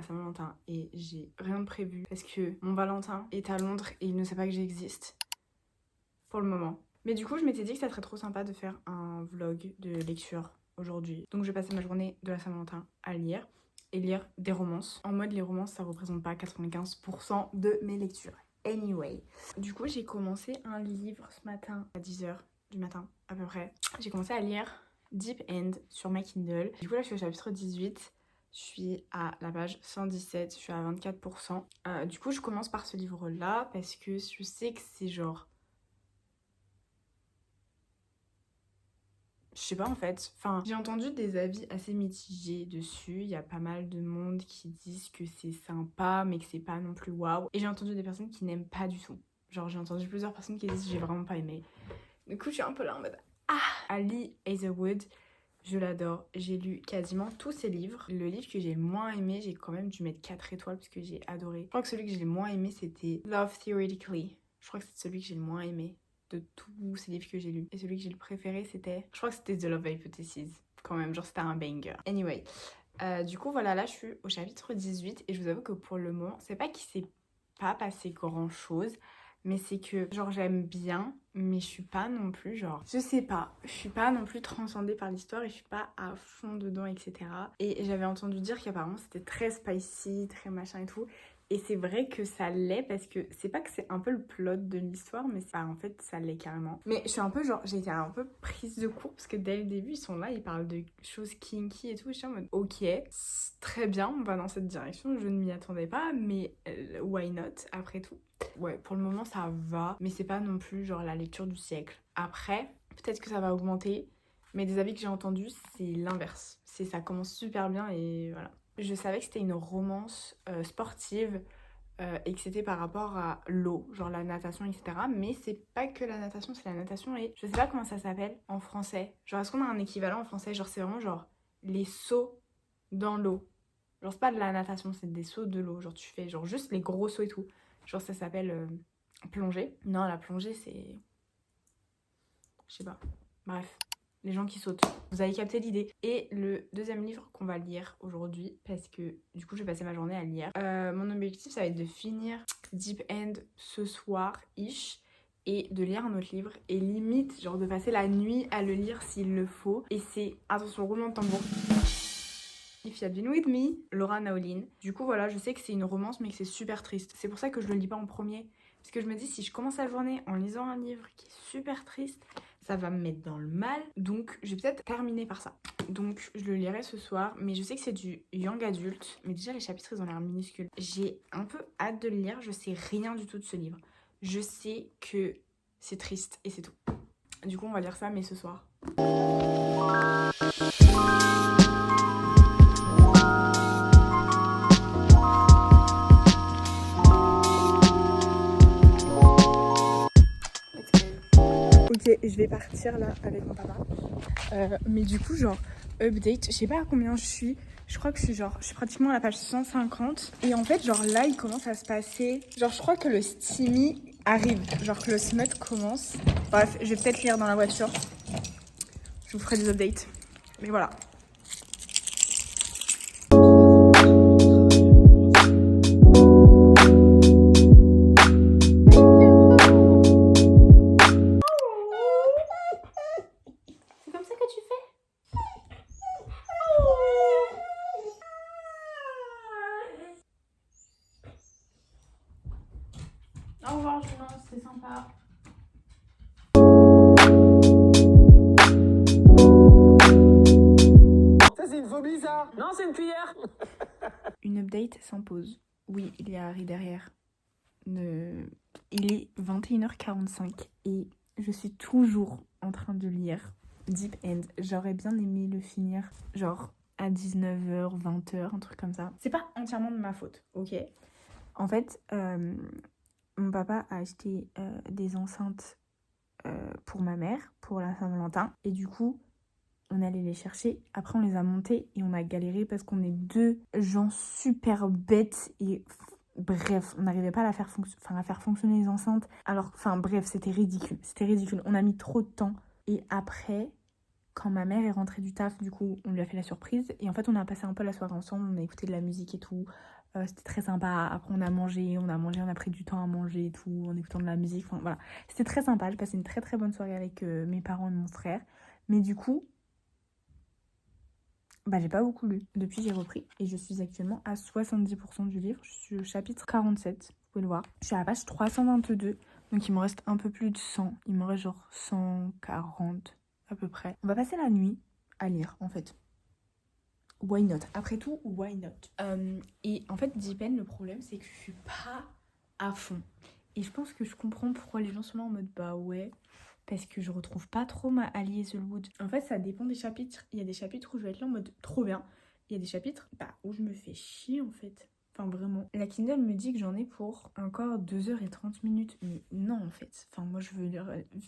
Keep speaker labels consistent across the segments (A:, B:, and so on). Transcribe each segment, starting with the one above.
A: Saint-Valentin et j'ai rien de prévu parce que mon Valentin est à Londres et il ne sait pas que j'existe pour le moment. Mais du coup, je m'étais dit que ça serait trop sympa de faire un vlog de lecture aujourd'hui. Donc je vais passer ma journée de la Saint-Valentin à lire et lire des romances. En mode, les romances, ça représente pas 95% de mes lectures. Anyway. Du coup, j'ai commencé un livre ce matin à 10h du matin à peu près. J'ai commencé à lire Deep End sur ma Kindle. Du coup, là, je suis au chapitre 18. Je suis à la page 117, je suis à 24%. Du coup, je commence par ce livre-là parce que je sais que c'est genre... Je sais pas en fait, enfin j'ai entendu des avis assez mitigés dessus, il y a pas mal de monde qui disent que c'est sympa mais que c'est pas non plus waouh. Et j'ai entendu des personnes qui n'aiment pas du tout. Genre j'ai entendu plusieurs personnes qui disent j'ai vraiment pas aimé. Du coup je suis un peu là en mode ah. Ali Hazelwood, je l'adore, j'ai lu quasiment tous ses livres. Le livre que j'ai le moins aimé, j'ai quand même dû mettre 4 étoiles parce que j'ai adoré. Je crois que celui que j'ai le moins aimé c'était Love Theoretically. Je crois que c'est celui que j'ai le moins aimé de tous ces livres que j'ai lus. Et celui que j'ai le préféré, c'était... Je crois que c'était The Love Hypothesis. Quand même, genre c'était un banger. Anyway, du coup, voilà, là, je suis au chapitre 18. Et je vous avoue que pour le moment, c'est pas qu'il s'est pas passé grand-chose. Mais c'est que, genre, j'aime bien, mais je suis pas non plus, genre... Je sais pas, je suis pas non plus transcendée par l'histoire et je suis pas à fond dedans, etc. Et j'avais entendu dire qu'apparemment, c'était très spicy, très machin et tout. Et c'est vrai que ça l'est parce que c'est pas que c'est un peu le plot de l'histoire, mais en fait ça l'est carrément. Mais je suis un peu genre, j'ai été un peu prise de court parce que dès le début ils sont là, ils parlent de choses kinky et tout. Et je suis en mode ok, très bien, on va dans cette direction, je ne m'y attendais pas, mais why not après tout. Ouais, pour le moment ça va, mais c'est pas non plus genre la lecture du siècle. Après, peut-être que ça va augmenter, mais des avis que j'ai entendus, c'est l'inverse. Ça commence super bien et voilà. Je savais que c'était une romance sportive et que c'était par rapport à l'eau, genre la natation, etc. Mais c'est pas que la natation, c'est la natation et je sais pas comment ça s'appelle en français. Genre, est-ce qu'on a un équivalent en français? Genre, c'est vraiment genre les sauts dans l'eau. Genre, c'est pas de la natation, c'est des sauts de l'eau. Genre, tu fais genre juste les gros sauts et tout. Genre, ça s'appelle plongée. Non, la plongée, c'est... Je sais pas. Bref. Les gens qui sautent. Vous avez capté l'idée. Et le deuxième livre qu'on va lire aujourd'hui, parce que du coup je vais passer ma journée à lire. Mon objectif ça va être de finir Deep End ce soir-ish et de lire un autre livre. Et limite, genre de passer la nuit à le lire s'il le faut. Et c'est, attention, roulement de tambour. If You Had Been With Me, Laura Naolin. Du coup voilà, je sais que c'est une romance mais que c'est super triste. C'est pour ça que je le lis pas en premier. Parce que je me dis, si je commence la journée en lisant un livre qui est super triste, ça va me mettre dans le mal. Donc, je vais peut-être terminer par ça. Donc, je le lirai ce soir. Mais je sais que c'est du young adulte. Mais déjà, les chapitres, ils ont l'air minuscules. J'ai un peu hâte de le lire. Je sais rien du tout de ce livre. Je sais que c'est triste et c'est tout. Du coup, on va lire ça, mais ce soir. Ok, je vais partir là avec mon papa. Mais du coup, genre, update, je sais pas à combien je suis. Je crois que je suis pratiquement à la page 150. Et en fait, genre là, il commence à se passer... Genre, je crois que le steamy arrive. Genre que le smut commence. Bref, je vais peut-être lire dans la voiture. Je vous ferai des updates. Mais voilà. Au revoir, Julien, c'était sympa.
B: Ça, c'est une phobie, ça? Non, c'est une cuillère.
A: Une update s'impose. Oui, il y a Harry derrière. Il est 21h45 et je suis toujours en train de lire Deep End. J'aurais bien aimé le finir, genre à 19h, 20h, un truc comme ça. C'est pas entièrement de ma faute, ok? En fait, mon papa a acheté des enceintes pour ma mère, pour la Saint-Valentin. Et du coup, on allait les chercher. Après, on les a montés et on a galéré parce qu'on est deux gens super bêtes. Et bref, on n'arrivait pas à faire fonctionner les enceintes. Alors, bref, c'était ridicule. C'était ridicule. On a mis trop de temps. Et après, quand ma mère est rentrée du taf, du coup, on lui a fait la surprise. Et en fait, on a passé un peu la soirée ensemble. On a écouté de la musique et tout. C'était très sympa. Après, on a mangé, on a pris du temps à manger et tout, en écoutant de la musique. Enfin, voilà. C'était très sympa. J'ai passé une très très bonne soirée avec mes parents et mon frère. Mais du coup, bah, j'ai pas beaucoup lu. Depuis, j'ai repris. Et je suis actuellement à 70% du livre. Je suis au chapitre 47. Vous pouvez le voir. Je suis à la page 322. Donc, il me reste un peu plus de 100. Il me reste genre 140 à peu près. On va passer la nuit à lire, en fait. Why not? Après tout, why not? Et en fait, Deep End, le problème, c'est que je suis pas à fond. Et je pense que je comprends pourquoi les gens sont là en mode bah ouais, parce que je retrouve pas trop ma Ali Hazelwood. En fait, ça dépend des chapitres. Il y a des chapitres où je vais être là en mode trop bien. Il y a des chapitres où je me fais chier en fait. Enfin, vraiment. La Kindle me dit que j'en ai pour encore 2h30. Mais non, en fait. Enfin, moi, je veux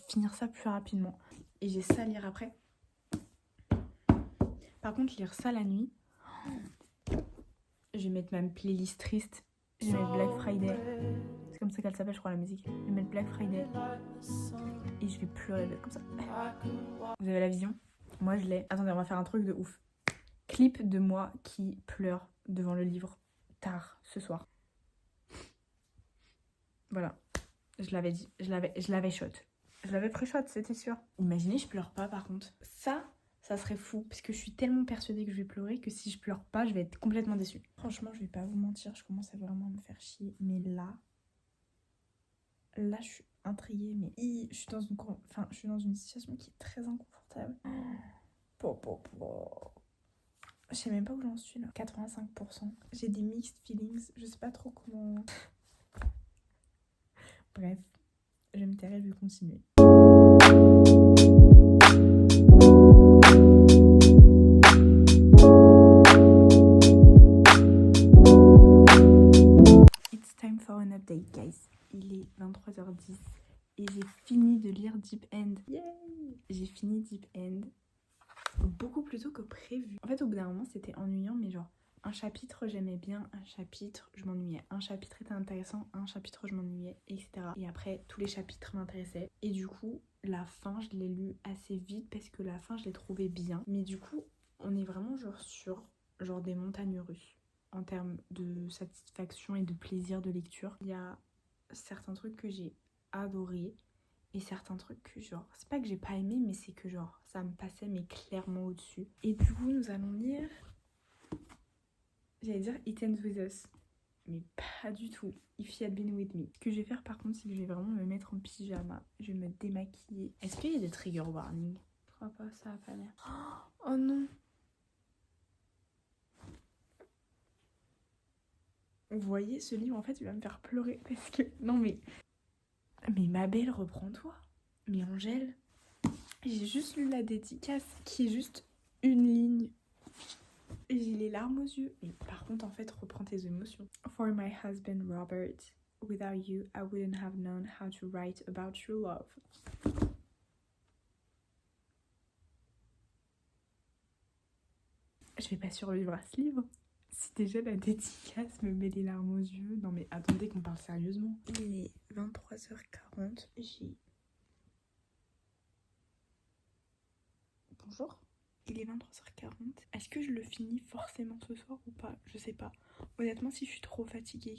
A: finir ça plus rapidement. Et j'ai ça à lire après. Par contre, lire ça la nuit, je vais mettre ma playlist triste. Je vais mettre Black Friday. C'est comme ça qu'elle s'appelle, je crois, la musique. Je vais mettre Black Friday. Et je vais pleurer comme ça. Vous avez la vision? Moi, je l'ai. Attendez, on va faire un truc de ouf. Clip de moi qui pleure devant le livre tard ce soir. Voilà. Je l'avais dit. Je l'avais shot. Je l'avais pré-shot, c'était sûr. Imaginez, je pleure pas par contre. Ça serait fou, parce que je suis tellement persuadée que je vais pleurer que si je pleure pas, je vais être complètement déçue. Franchement, je vais pas vous mentir, je commence à vraiment me faire chier. Mais là, je suis intriguée, mais je suis dans une situation qui est très inconfortable. Je sais même pas où j'en suis là. 85%. J'ai des mixed feelings, je sais pas trop comment... Bref, je vais me taire et je vais continuer. It's time for an update, guys. Il est 23h10 et j'ai fini de lire Deep End. Yay! J'ai fini Deep End beaucoup plus tôt que prévu. En fait, au bout d'un moment, c'était ennuyant, mais genre, un chapitre, j'aimais bien, un chapitre, je m'ennuyais. Un chapitre était intéressant, un chapitre, je m'ennuyais, etc. Et après, tous les chapitres m'intéressaient. Et du coup, la fin, je l'ai lu assez vite parce que la fin, je l'ai trouvée bien. Mais du coup, on est vraiment genre sur des montagnes russes en termes de satisfaction et de plaisir de lecture. Il y a certains trucs que j'ai adorés et certains trucs que genre, c'est pas que j'ai pas aimé, mais c'est que genre, ça me passait mais clairement au-dessus. Et du coup, nous allons lire, j'allais dire It Ends With Us, mais pas du tout. If You Had Been With Me. Ce que je vais faire par contre, c'est que je vais vraiment me mettre en pyjama, je vais me démaquiller. Est-ce qu'il y a des trigger warnings? Je crois pas, ça va pas l'air. Oh non! Vous voyez, ce livre, en fait, il va me faire pleurer parce que... Non mais ma belle, reprends-toi. Mais Angèle, j'ai juste lu la dédicace qui est juste une ligne. Et j'ai les larmes aux yeux. Mais par contre, en fait, reprends tes émotions. For my husband Robert, without you, I wouldn't have known how to write about true love. Je vais pas survivre à ce livre. Si déjà la dédicace me met les larmes aux yeux. Non mais attendez qu'on parle sérieusement. Il est 23h40. Bonjour. Il est 23h40. Est-ce que je le finis forcément ce soir ou pas? Je sais pas. Honnêtement, si je suis trop fatiguée,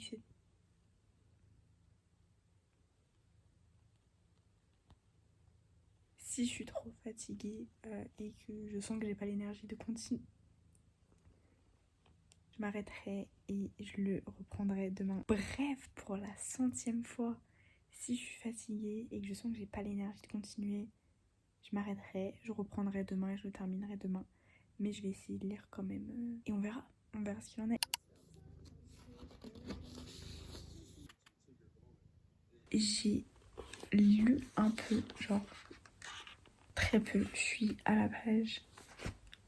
A: si je suis trop fatiguée et que je sens que j'ai pas l'énergie de continuer, je m'arrêterai et je le reprendrai demain. Bref, pour la 100e fois, si je suis fatiguée et que je sens que j'ai pas l'énergie de continuer, je m'arrêterai, je reprendrai demain et je le terminerai demain. Mais je vais essayer de lire quand même. Et on verra ce qu'il en est. J'ai lu un peu, genre très peu. Je suis à la page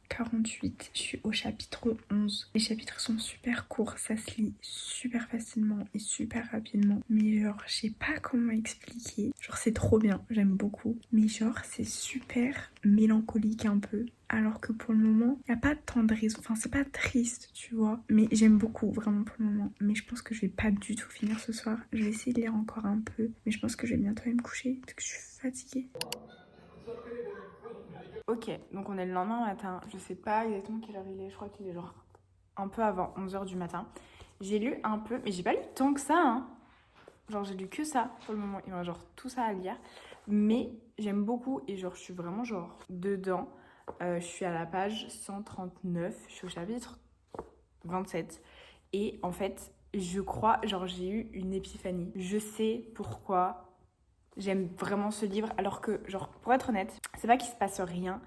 A: 48, je suis au chapitre 11. Les chapitres sont super courts, ça se lit super facilement et super rapidement. Mais genre, je sais pas comment expliquer. Genre, c'est trop bien, j'aime beaucoup. Mais genre, c'est super mélancolique un peu. Alors que pour le moment, il n'y a pas de tendresse. Enfin, c'est pas triste, tu vois. Mais j'aime beaucoup, vraiment pour le moment. Mais je pense que je vais pas du tout finir ce soir. Je vais essayer de lire encore un peu. Mais je pense que je vais bientôt aller me coucher parce que je suis fatiguée. Ok, donc on est le lendemain matin. Je sais pas exactement quelle heure il est. Je crois qu'il est genre un peu avant 11h du matin. J'ai lu un peu, mais j'ai pas lu tant que ça, hein. Genre, j'ai lu que ça pour le moment. Il y aura genre tout ça à lire. Mais j'aime beaucoup et genre, je suis vraiment genre dedans. Je suis à la page 139, je suis au chapitre 27. Et en fait, je crois, genre, j'ai eu une épiphanie. Je sais pourquoi j'aime vraiment ce livre. Alors que, genre, pour être honnête, c'est pas qu'il se passe rien,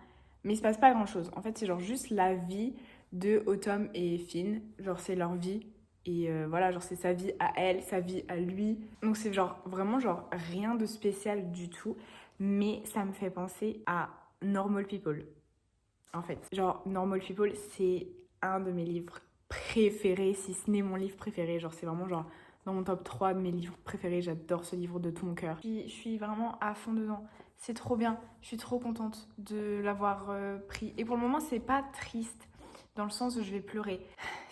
A: mais il se passe pas grand chose. En fait, c'est genre juste la vie de Autumn et Finn. Genre, c'est leur vie. Et voilà, genre, c'est sa vie à elle, sa vie à lui. Donc, c'est genre vraiment, genre, rien de spécial du tout. Mais ça me fait penser à Normal People. En fait, genre, Normal People, c'est un de mes livres préférés, si ce n'est mon livre préféré. Genre, c'est vraiment, genre, dans mon top 3 de mes livres préférés. J'adore ce livre de tout mon cœur. Je suis vraiment à fond dedans. C'est trop bien. Je suis trop contente de l'avoir pris. Et pour le moment, c'est pas triste dans le sens où je vais pleurer.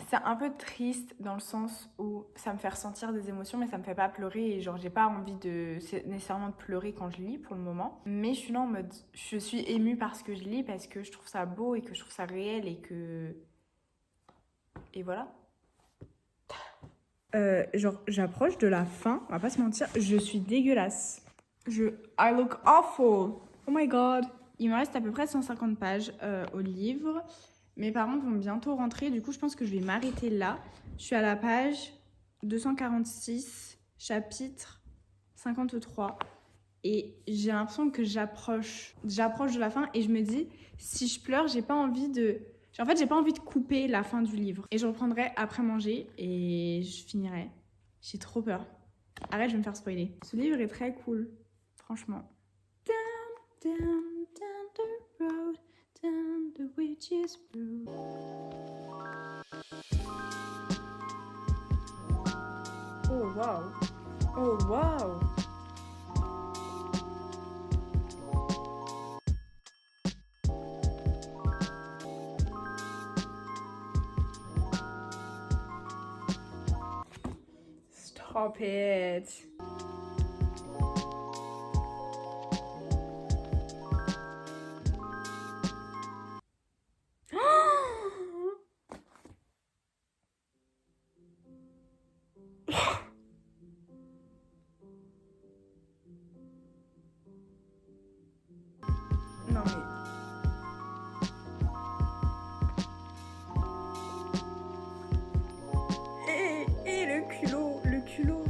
A: C'est un peu triste dans le sens où ça me fait ressentir des émotions, mais ça me fait pas pleurer. Et genre, j'ai pas envie de nécessairement de pleurer quand je lis pour le moment. Mais je suis là en mode, je suis émue par ce que je lis, parce que je trouve ça beau et que je trouve ça réel et que... Et voilà. Genre, j'approche de la fin, on va pas se mentir, je suis dégueulasse. I look awful. Oh my god. Il me reste à peu près 150 pages au livre. Mes parents vont bientôt rentrer, du coup je pense que je vais m'arrêter là. Je suis à la page 246, chapitre 53. Et j'ai l'impression que j'approche de la fin et je me dis, si je pleure, j'ai pas envie de couper la fin du livre. Et je reprendrai après manger et je finirai. J'ai trop peur. Arrête, je vais me faire spoiler. Ce livre est très cool, franchement. Down, down, down the road, down the witch's brew. Oh wow. Oh wow. Stop it. Non mais... Et le culot, le culot.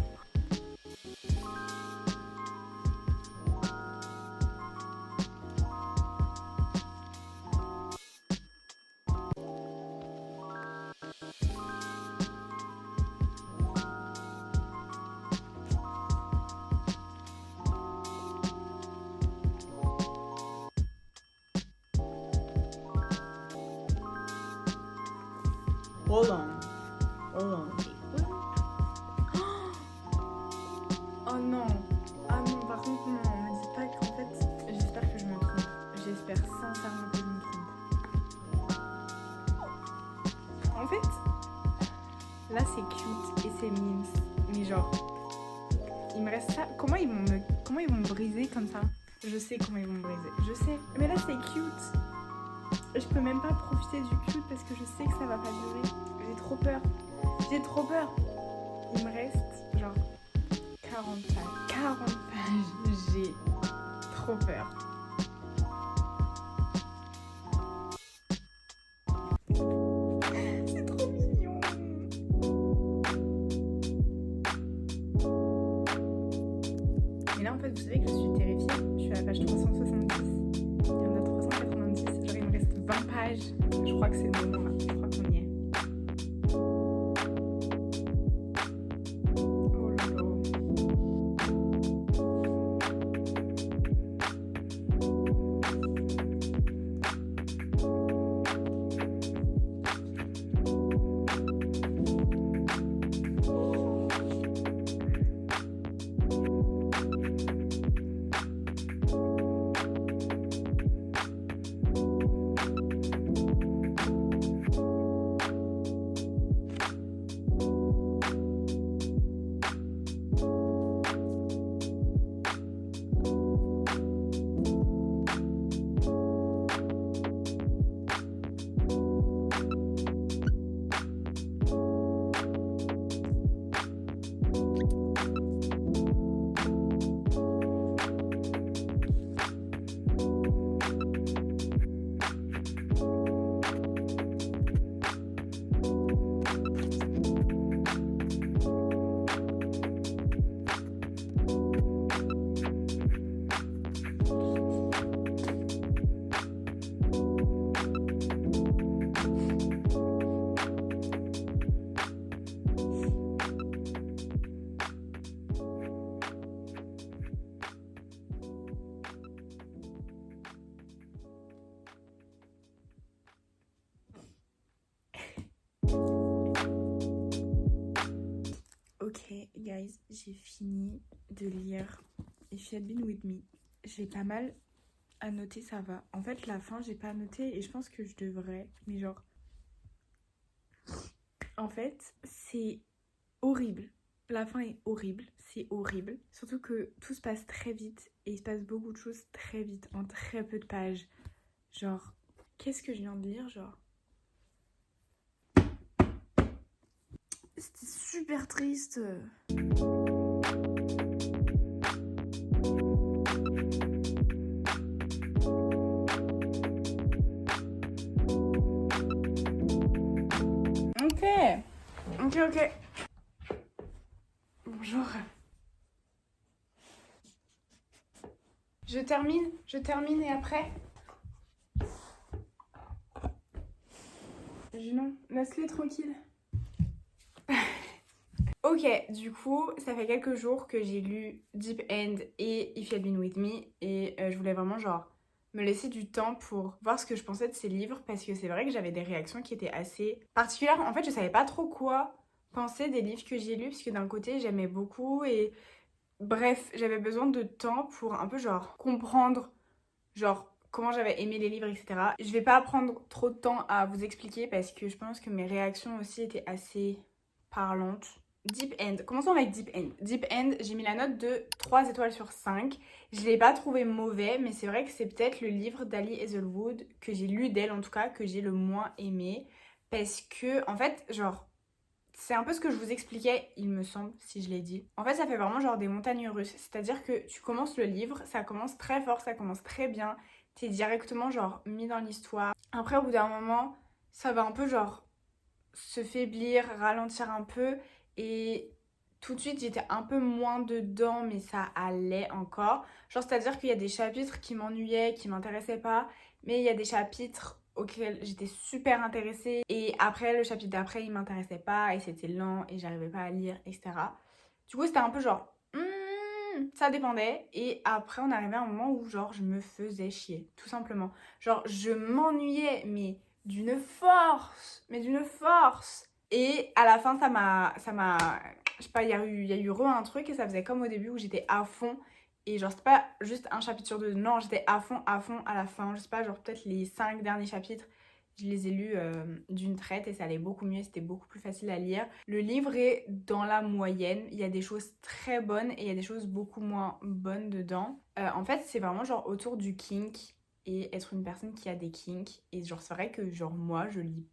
A: Hold on. Oh non. Ah non, par contre, non. Me dis pas qu'en fait... J'espère que je me trompe. J'espère sincèrement que je me trompe. En fait, là c'est cute et c'est memes. Mais genre, il me reste ça. Comment ils vont me briser comme ça? Je sais comment ils vont me briser. Je sais. Mais là c'est cute. Je peux même pas profiter du cute parce que je sais que ça va pas durer. J'ai trop peur. Il me reste genre 40 pages. 40 pages. J'ai trop peur. C'est trop mignon. Mais là en fait vous savez que je suis terrifiée. Je suis à la page 370. Il y en a 390. Genre il me reste 20 pages. Je crois que c'est le moment là. Je crois qu'on y est. Oh là là. guys, j'ai fini de lire If You Had Been With Me. J'ai pas mal à noter, ça va. En fait, la fin, j'ai pas noté et je pense que je devrais. Mais genre... En fait, c'est horrible. La fin est horrible, c'est horrible. Surtout que tout se passe très vite et il se passe beaucoup de choses très vite, en très peu de pages. Genre, qu'est-ce que je viens de lire, genre? C'était super triste. Ok. Bonjour. Je termine et après. Non, laisse-les tranquille. Ok, du coup, ça fait quelques jours que j'ai lu Deep End et If You Had Been With Me et je voulais vraiment genre me laisser du temps pour voir ce que je pensais de ces livres parce que c'est vrai que j'avais des réactions qui étaient assez particulières. En fait, je savais pas trop quoi penser des livres que j'ai lus parce que d'un côté, j'aimais beaucoup et bref, j'avais besoin de temps pour un peu genre comprendre genre comment j'avais aimé les livres, etc. Je vais pas prendre trop de temps à vous expliquer parce que je pense que mes réactions aussi étaient assez parlantes. Deep End, commençons avec Deep End. Deep End, j'ai mis la note de 3 étoiles sur 5. Je l'ai pas trouvé mauvais, mais c'est vrai que c'est peut-être le livre d'Ali Hazelwood, que j'ai lu d'elle en tout cas, que j'ai le moins aimé. Parce que, en fait, genre, c'est un peu ce que je vous expliquais, il me semble, si je l'ai dit. En fait, ça fait vraiment genre des montagnes russes. C'est-à-dire que tu commences le livre, ça commence très fort, ça commence très bien. T'es directement genre mis dans l'histoire. Après, au bout d'un moment, ça va un peu genre se faiblir, ralentir un peu. Et tout de suite, j'étais un peu moins dedans, mais ça allait encore. Genre, c'est-à-dire qu'il y a des chapitres qui m'ennuyaient, qui m'intéressaient pas. Mais il y a des chapitres auxquels j'étais super intéressée. Et après, le chapitre d'après, il m'intéressait pas. Et c'était lent et j'arrivais pas à lire, etc. Du coup, c'était un peu genre... ça dépendait. Et après, on arrivait à un moment où genre je me faisais chier, tout simplement. Genre, je m'ennuyais, mais d'une force. Mais d'une force. Et à la fin, ça m'a... Je sais pas, il y a eu un truc et ça faisait comme au début où j'étais à fond. Et genre, c'était pas juste un chapitre sur deux. Non, j'étais à fond à la fin. Je sais pas, genre peut-être les 5 derniers chapitres. Je les ai lus d'une traite et ça allait beaucoup mieux, c'était beaucoup plus facile à lire. Le livre est dans la moyenne, il y a des choses très bonnes et il y a des choses beaucoup moins bonnes dedans. En fait, c'est vraiment genre autour du kink et être une personne qui a des kinks. Et genre, c'est vrai que genre moi, je lis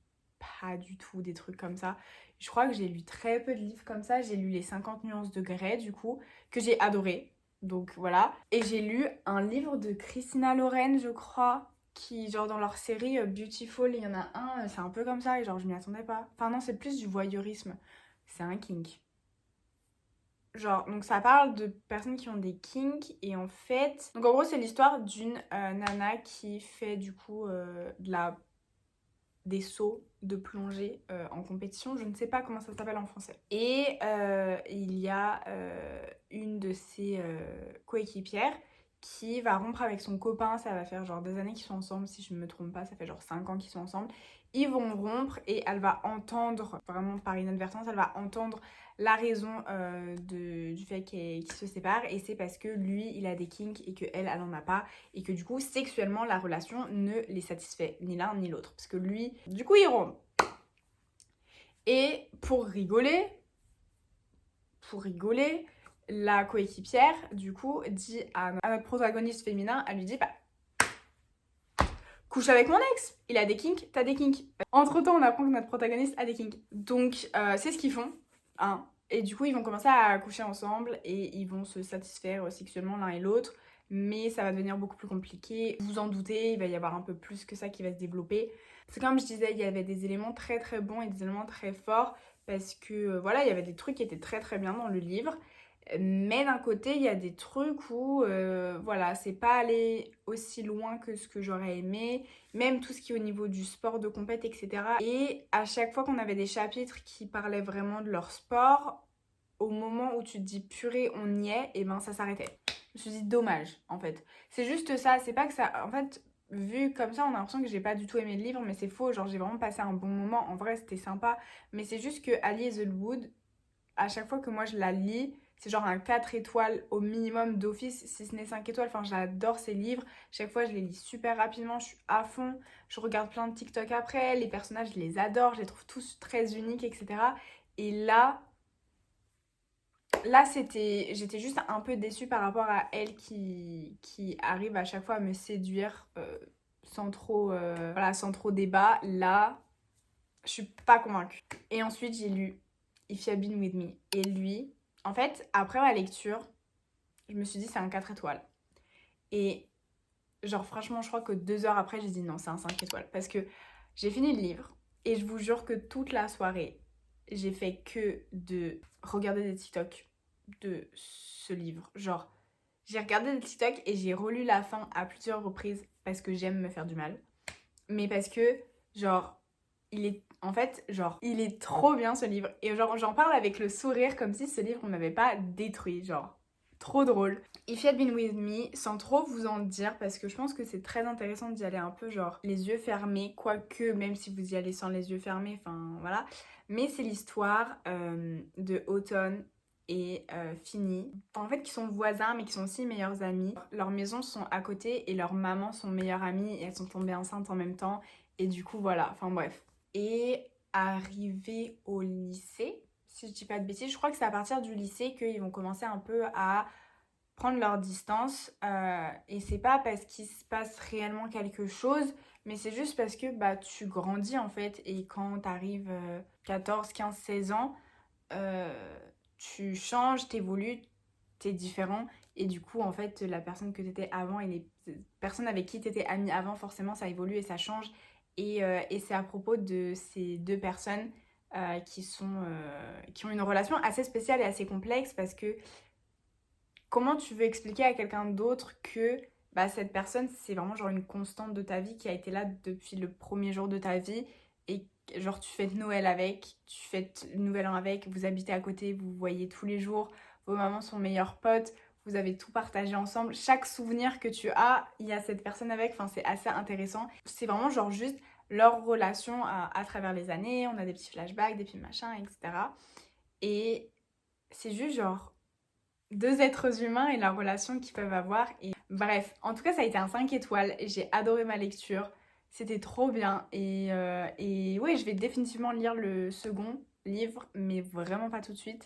A: pas du tout des trucs comme ça. Je crois que j'ai lu très peu de livres comme ça. J'ai lu les 50 nuances de Grey du coup, que j'ai adoré. Donc voilà. Et j'ai lu un livre de Christina Loren, je crois, qui, genre dans leur série Beautiful, il y en a un, c'est un peu comme ça, et genre je m'y attendais pas. Enfin non, c'est plus du voyeurisme. C'est un kink. Genre, donc ça parle de personnes qui ont des kinks, et en fait... Donc en gros, c'est l'histoire d'une nana qui fait du coup des sauts de plongée en compétition. Je ne sais pas comment ça s'appelle en français. Et il y a une de ses coéquipières qui va rompre avec son copain. Ça va faire genre des années qu'ils sont ensemble, si je ne me trompe pas. Ça fait genre 5 ans qu'ils sont ensemble. Ils vont rompre et elle va entendre, vraiment par inadvertance, elle va entendre la raison du fait qu'ils se séparent. Et c'est parce que lui, il a des kinks et qu'elle, elle en a pas. Et que du coup, sexuellement, la relation ne les satisfait ni l'un ni l'autre. Parce que lui, du coup, il rompt. Et pour rigoler, la coéquipière, du coup, dit à notre protagoniste féminin, elle lui dit, bah, couche avec mon ex, il a des kinks, t'as des kinks. Entre temps, on apprend que notre protagoniste a des kinks. Donc, c'est ce qu'ils font, hein. Et du coup, ils vont commencer à coucher ensemble et ils vont se satisfaire sexuellement l'un et l'autre. Mais ça va devenir beaucoup plus compliqué. Vous en doutez, il va y avoir un peu plus que ça qui va se développer. C'est comme je disais, il y avait des éléments très très bons et des éléments très forts. Parce que voilà, il y avait des trucs qui étaient très très bien dans le livre. Mais d'un côté, il y a des trucs où, voilà, c'est pas allé aussi loin que ce que j'aurais aimé. Même tout ce qui est au niveau du sport de compète, etc. Et à chaque fois qu'on avait des chapitres qui parlaient vraiment de leur sport, au moment où tu te dis purée, on y est, et ben ça s'arrêtait. Je me suis dit dommage, en fait. C'est juste ça, c'est pas que ça... En fait, vu comme ça, on a l'impression que j'ai pas du tout aimé le livre, mais c'est faux. Genre, j'ai vraiment passé un bon moment. En vrai, c'était sympa. Mais c'est juste que Ali Hazelwood, à chaque fois que moi je la lis, c'est genre un 4 étoiles au minimum d'office, si ce n'est 5 étoiles. Enfin, j'adore ces livres. Chaque fois, je les lis super rapidement, je suis à fond. Je regarde plein de TikTok après. Les personnages, je les adore, je les trouve tous très uniques, etc. Et là j'étais juste un peu déçue par rapport à elle qui arrive à chaque fois à me séduire sans trop débat. Là, je suis pas convaincue. Et ensuite, j'ai lu If You Had Been With Me. Et lui, en fait, après ma lecture, je me suis dit c'est un 4 étoiles. Et genre franchement, je crois que 2 heures après, j'ai dit non, c'est un 5 étoiles. Parce que j'ai fini le livre et je vous jure que toute la soirée, j'ai fait que de regarder des TikTok de ce livre. Genre, j'ai regardé des TikTok et j'ai relu la fin à plusieurs reprises parce que j'aime me faire du mal. Mais parce que, genre, il est trop bien ce livre. Et genre, j'en parle avec le sourire comme si ce livre ne m'avait pas détruit. Genre, trop drôle. If You Had Been With Me, sans trop vous en dire, parce que je pense que c'est très intéressant d'y aller un peu genre les yeux fermés, quoique même si vous y allez sans les yeux fermés, enfin voilà. Mais c'est l'histoire de Autumn et Finny, en fait qui sont voisins mais qui sont aussi meilleurs amis. Leurs maisons sont à côté et leurs mamans sont meilleures amies et elles sont tombées enceintes en même temps. Et du coup voilà, enfin bref. Et arrivé au lycée, si je dis pas de bêtises, je crois que c'est à partir du lycée qu'ils vont commencer un peu à prendre leur distance. Et c'est pas parce qu'il se passe réellement quelque chose, mais c'est juste parce que bah, tu grandis en fait. Et quand t'arrives 14, 15, 16 ans, tu changes, t'évolues, t'es différent. Et du coup, en fait, la personne que t'étais avant et les personnes avec qui t'étais amie avant, forcément, ça évolue et ça change. Et c'est à propos de ces deux personnes qui ont une relation assez spéciale et assez complexe parce que comment tu veux expliquer à quelqu'un d'autre que bah, cette personne, c'est vraiment genre une constante de ta vie qui a été là depuis le premier jour de ta vie et genre tu fêtes Noël avec, tu fêtes le Nouvel An avec, vous habitez à côté, vous vous voyez tous les jours, vos mamans sont meilleures potes, vous avez tout partagé ensemble. Chaque souvenir que tu as, il y a cette personne avec, enfin c'est assez intéressant. C'est vraiment genre juste leur relation à travers les années, on a des petits flashbacks, des petits machins, etc. Et c'est juste genre deux êtres humains et la relation qu'ils peuvent avoir. Et bref, en tout cas, ça a été un 5 étoiles. J'ai adoré ma lecture. C'était trop bien. Et ouais, je vais définitivement lire le second livre, mais vraiment pas tout de suite.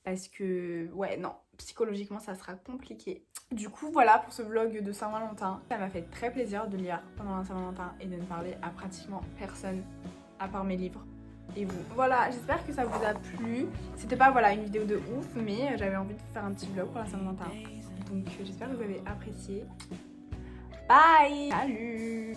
A: Parce que, ouais, non, psychologiquement, ça sera compliqué. Du coup, voilà pour ce vlog de Saint-Valentin. Ça m'a fait très plaisir de lire pendant la Saint-Valentin et de ne parler à pratiquement personne à part mes livres. Et vous. Voilà, j'espère que ça vous a plu. C'était pas voilà une vidéo de ouf, mais j'avais envie de faire un petit vlog pour la Saint-Valentin. Donc j'espère que vous avez apprécié. Bye! Salut!